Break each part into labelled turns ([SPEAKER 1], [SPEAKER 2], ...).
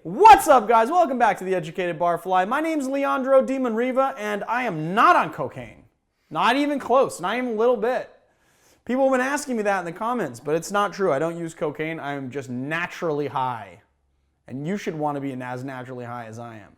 [SPEAKER 1] What's up, guys? Welcome back to the Educated Barfly. My name's Leandro DiMonriva, and I am not on cocaine. Not even close, not even a little bit. People have been asking me that in the comments, but it's not true. I don't use cocaine. I am just naturally high. And you should want to be as naturally high as I am.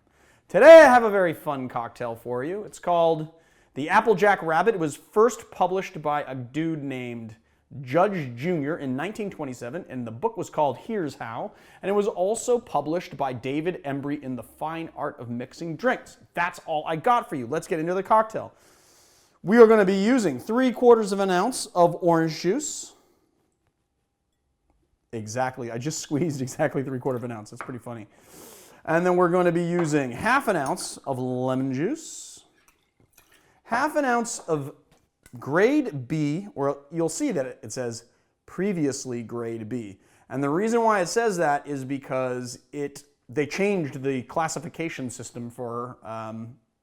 [SPEAKER 1] Today I have a very fun cocktail for you. It's called the Applejack Rabbit. It was first published by a dude named Judge Jr. in 1927, and the book was called Here's How, and it was also published by David Embry in The Fine Art of Mixing Drinks. That's all I got for you. Let's get into the cocktail. We are going to be using 3/4 of an ounce of orange juice. Exactly, I just squeezed exactly 3/4 of an ounce. That's pretty funny. And then we're going to be using 1/2 ounce of lemon juice, 1/2 ounce of grade B, or you'll see that it says previously grade B. And the reason why it says that is because they changed the classification system for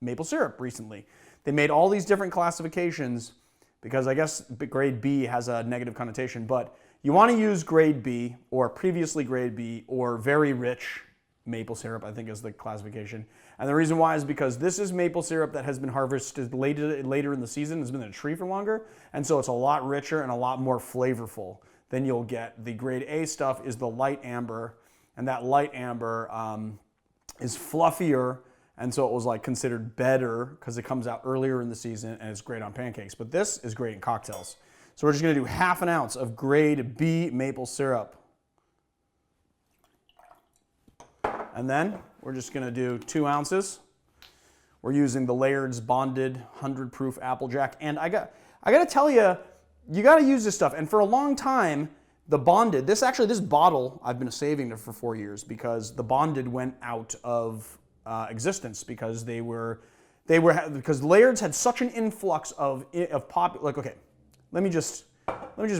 [SPEAKER 1] maple syrup recently. They made all these different classifications because I guess grade B has a negative connotation, but you want to use grade B or previously grade B or very rich maple syrup, I think is the classification. And the reason why is because this is maple syrup that has been harvested later in the season, has been in a tree for longer, and so it's a lot richer and a lot more flavorful than you'll get. The grade A stuff is the light amber, and that light amber is fluffier, and so it was like considered better because it comes out earlier in the season and it's great on pancakes. But this is great in cocktails. So we're just going to do 1/2 ounce of grade B maple syrup. And then we're just going to do 2 ounces. We're using the Lairds Bonded 100 proof Applejack. And I got to tell you, you got to use this stuff. And for a long time, the Bonded, this bottle I've been saving for 4 years because the Bonded went out of existence because because Lairds had such an influx of okay, let me just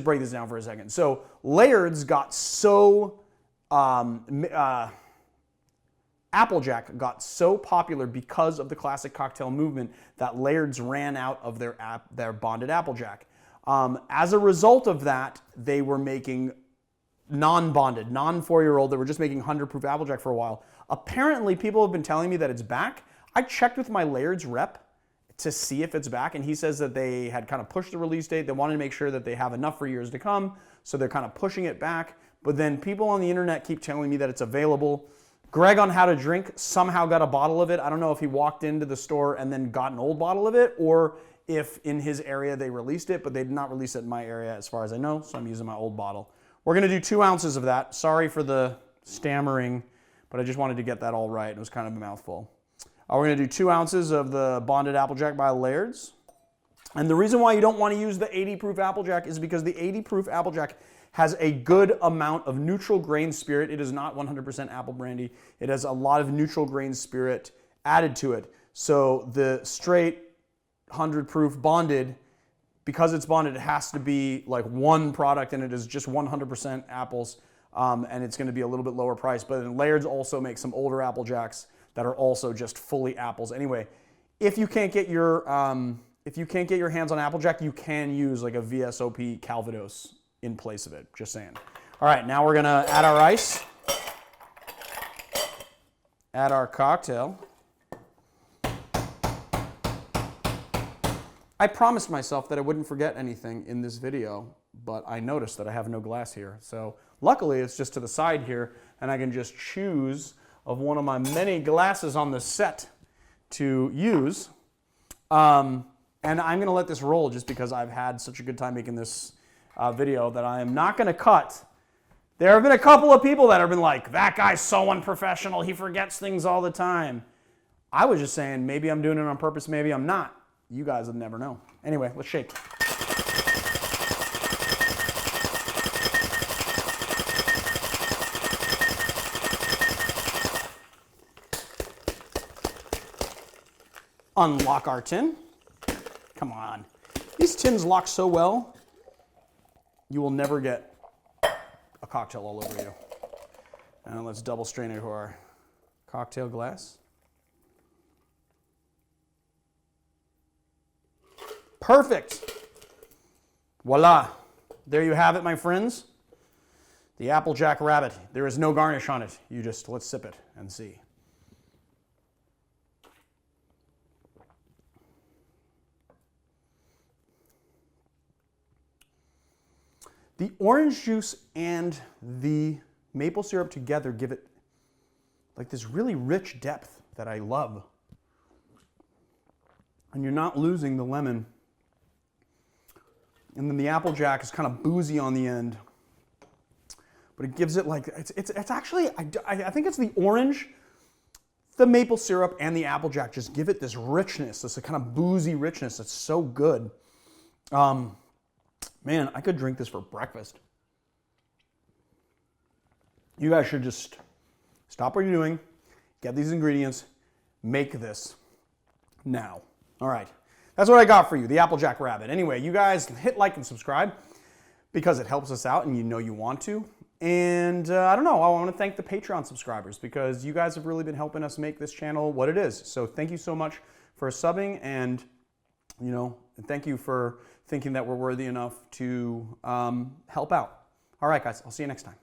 [SPEAKER 1] break this down for a second. So Lairds got so Applejack got so popular because of the classic cocktail movement that Lairds ran out of their bonded Applejack. As a result of that, they were making non-bonded, non-4-year-old. They were just making 100 proof Applejack for a while. Apparently, people have been telling me that it's back. I checked with my Lairds rep to see if it's back, and he says that they had kind of pushed the release date. They wanted to make sure that they have enough for years to come, so they're kind of pushing it back. But then people on the internet keep telling me that it's available. Greg on How to Drink somehow got a bottle of it. I don't know if he walked into the store and then got an old bottle of it, or if in his area they released it, but they did not release it in my area as far as I know, so I'm using my old bottle. We're going to do 2 ounces of that. Sorry for the stammering, but I just wanted to get that all right. It was kind of a mouthful. We're going to do 2 ounces of the Bonded Applejack by Lairds. And the reason why you don't want to use the 80 proof Applejack is because the 80 proof Applejack has a good amount of neutral grain spirit. It is not 100% apple brandy. It has a lot of neutral grain spirit added to it. So the straight 100 proof bonded, because it's bonded, it has to be like one product, and it is just 100% apples, and it's going to be a little bit lower price. But then Lairds also makes some older Applejacks that are also just fully apples. Anyway, if you can't get your hands on Applejack, you can use like a VSOP Calvados in place of it, just saying. All right, now we're gonna add our ice, add our cocktail. I promised myself that I wouldn't forget anything in this video, but I noticed that I have no glass here. So luckily it's just to the side here, and I can just choose of one of my many glasses on the set to use. And I'm gonna let this roll just because I've had such a good time making this video that I am not going to cut. There have been a couple of people that have been like, that guy's so unprofessional, he forgets things all the time. I was just saying, maybe I'm doing it on purpose, maybe I'm not. You guys would never know. Anyway, let's shake. Unlock our tin. Come on. These tins lock so well, you will never get a cocktail all over you. And let's double strain it to our cocktail glass. Perfect. Voila. There you have it, my friends. The Applejack Rabbit. There is no garnish on it. Let's sip it and see. The orange juice and the maple syrup together give it like this really rich depth that I love. And you're not losing the lemon. And then the Applejack is kind of boozy on the end. But it gives it like, it's actually, I think it's the orange, the maple syrup, and the Applejack just give it this richness, this kind of boozy richness that's so good. Man, I could drink this for breakfast. You guys should just stop what you're doing, get these ingredients, make this now. All right, that's what I got for you, the Applejack Rabbit. Anyway, you guys hit like and subscribe because it helps us out and you know you want to. And I don't know, I want to thank the Patreon subscribers because you guys have really been helping us make this channel what it is. So thank you so much for subbing and, you know, thank you for thinking that we're worthy enough to help out. All right, guys, I'll see you next time.